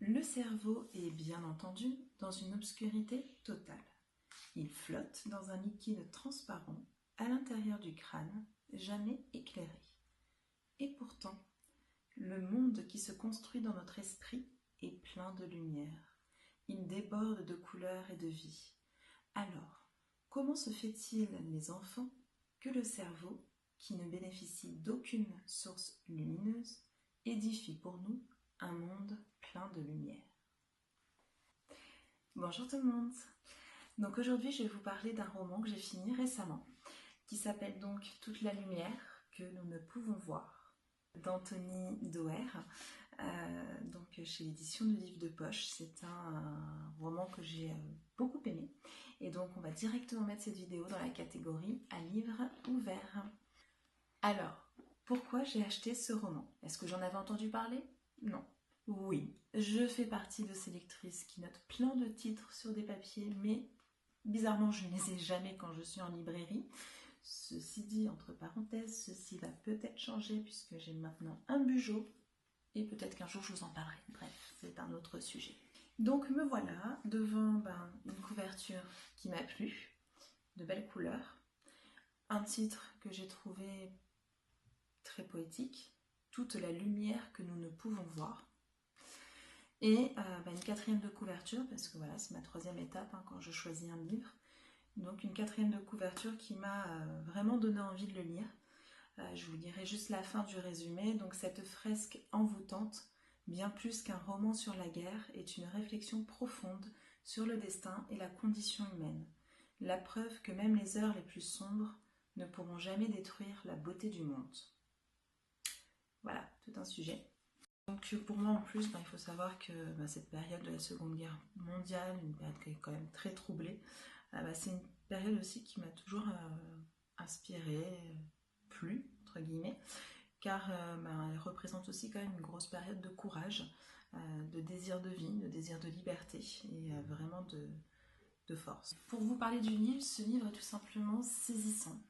Le cerveau est bien entendu dans une obscurité totale. Il flotte dans un liquide transparent à l'intérieur du crâne, jamais éclairé. Et pourtant, le monde qui se construit dans notre esprit est plein de lumière. Il déborde de couleurs et de vie. Alors, comment se fait-il, les enfants, que le cerveau, qui ne bénéficie d'aucune source lumineuse, édifie pour nous un monde plein de lumière? Bonjour tout le monde. Donc aujourd'hui, je vais vous parler d'un roman que j'ai fini récemment, qui s'appelle donc Toute la lumière que nous ne pouvons voir, d'Anthony Doerr, donc chez l'édition du Livre de Poche. C'est un roman que j'ai beaucoup aimé. Et donc on va directement mettre cette vidéo dans la catégorie à livre ouvert. Alors, pourquoi j'ai acheté ce roman? Est-ce que j'en avais entendu parler? Non. Oui, je fais partie de ces lectrices qui notent plein de titres sur des papiers, mais bizarrement je ne les ai jamais quand je suis en librairie. Ceci dit, entre parenthèses, ceci va peut-être changer puisque j'ai maintenant un Bugeaud et peut-être qu'un jour je vous en parlerai. Bref, c'est un autre sujet. Donc me voilà devant une couverture qui m'a plu, de belles couleurs, un titre que j'ai trouvé très poétique, Toute la lumière que nous ne pouvons voir, et une quatrième de couverture, parce que voilà, c'est ma troisième étape quand je choisis un livre. Donc une quatrième de couverture qui m'a vraiment donné envie de le lire. Je vous lirai juste la fin du résumé. Donc cette fresque envoûtante, bien plus qu'un roman sur la guerre, est une réflexion profonde sur le destin et la condition humaine. La preuve que même les heures les plus sombres ne pourront jamais détruire la beauté du monde. Voilà, tout un sujet. Donc pour moi en plus, il faut savoir que cette période de la Seconde Guerre mondiale, une période qui est quand même très troublée, c'est une période aussi qui m'a toujours inspirée, plu, entre guillemets, car elle représente aussi quand même une grosse période de courage, de désir de vie, de désir de liberté et vraiment de force. Pour vous parler du livre, ce livre est tout simplement saisissant.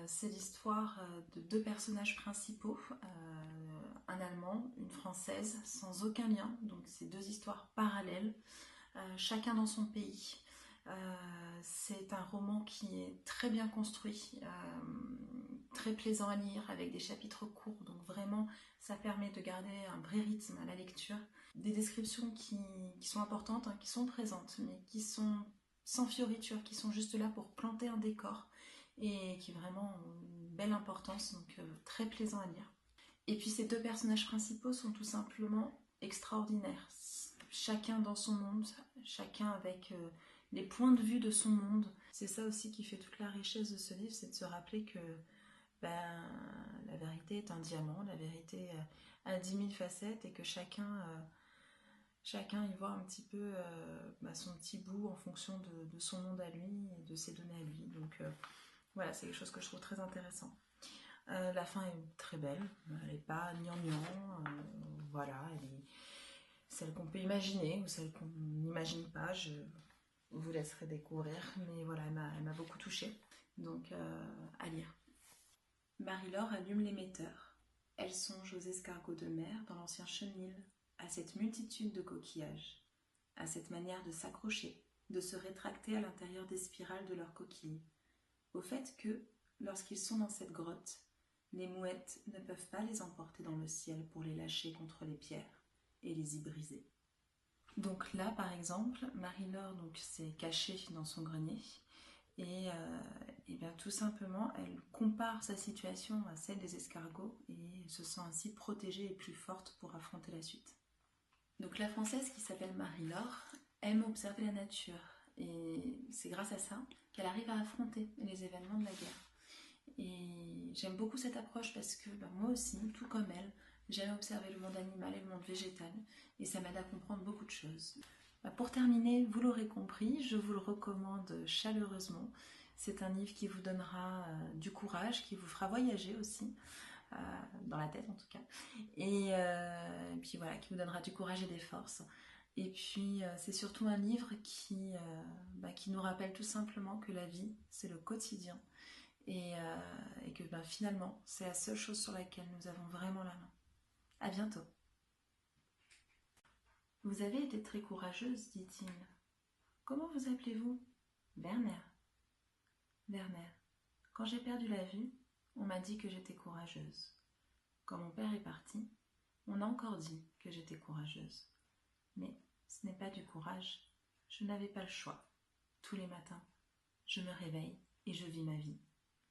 C'est l'histoire de deux personnages principaux, un Allemand, une Française, sans aucun lien, donc c'est deux histoires parallèles, chacun dans son pays. C'est un roman qui est très bien construit, très plaisant à lire, avec des chapitres courts, donc vraiment ça permet de garder un vrai rythme à la lecture. Des descriptions qui sont importantes, qui sont présentes, mais qui sont sans fioriture, qui sont juste là pour planter un décor, et qui vraiment ont une belle importance, donc très plaisant à lire. Et puis ces deux personnages principaux sont tout simplement extraordinaires, chacun dans son monde, chacun avec les points de vue de son monde. C'est ça aussi qui fait toute la richesse de ce livre, c'est de se rappeler que la vérité est un diamant, la vérité a 10 000 facettes et que chacun y voit un petit peu son petit bout en fonction de son monde à lui et de ses données à lui. Donc voilà, c'est quelque chose que je trouve très intéressant. La fin est très belle, elle n'est pas gnangnan, voilà, elle est celle qu'on peut imaginer ou celle qu'on n'imagine pas, je vous laisserai découvrir, mais voilà, elle m'a beaucoup touchée, donc à lire. Marie-Laure allume l'émetteur. Elle songe aux escargots de mer dans l'ancien chenil, à cette multitude de coquillages, à cette manière de s'accrocher, de se rétracter à l'intérieur des spirales de leurs coquilles, au fait que, lorsqu'ils sont dans cette grotte, les mouettes ne peuvent pas les emporter dans le ciel pour les lâcher contre les pierres et les y briser. Donc là, par exemple, Marie-Laure s'est cachée dans son grenier et bien tout simplement, elle compare sa situation à celle des escargots et se sent ainsi protégée et plus forte pour affronter la suite. Donc la Française qui s'appelle Marie-Laure aime observer la nature et c'est grâce à ça qu'elle arrive à affronter les événements de la guerre. Et j'aime beaucoup cette approche parce que moi aussi, tout comme elle, j'aime observer le monde animal et le monde végétal et ça m'aide à comprendre beaucoup de choses. Pour terminer, vous l'aurez compris, je vous le recommande chaleureusement. C'est un livre qui vous donnera du courage, qui vous fera voyager aussi, dans la tête en tout cas, et puis voilà, qui vous donnera du courage et des forces. Et puis c'est surtout un livre qui nous rappelle tout simplement que la vie, c'est le quotidien, et que finalement, c'est la seule chose sur laquelle nous avons vraiment la main. À bientôt. Vous avez été très courageuse, dit-il. Comment vous appelez-vous? Werner. Werner. Quand j'ai perdu la vue, on m'a dit que j'étais courageuse. Quand mon père est parti, on a encore dit que j'étais courageuse. Mais ce n'est pas du courage. Je n'avais pas le choix. Tous les matins, je me réveille et je vis ma vie.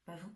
Pas vous?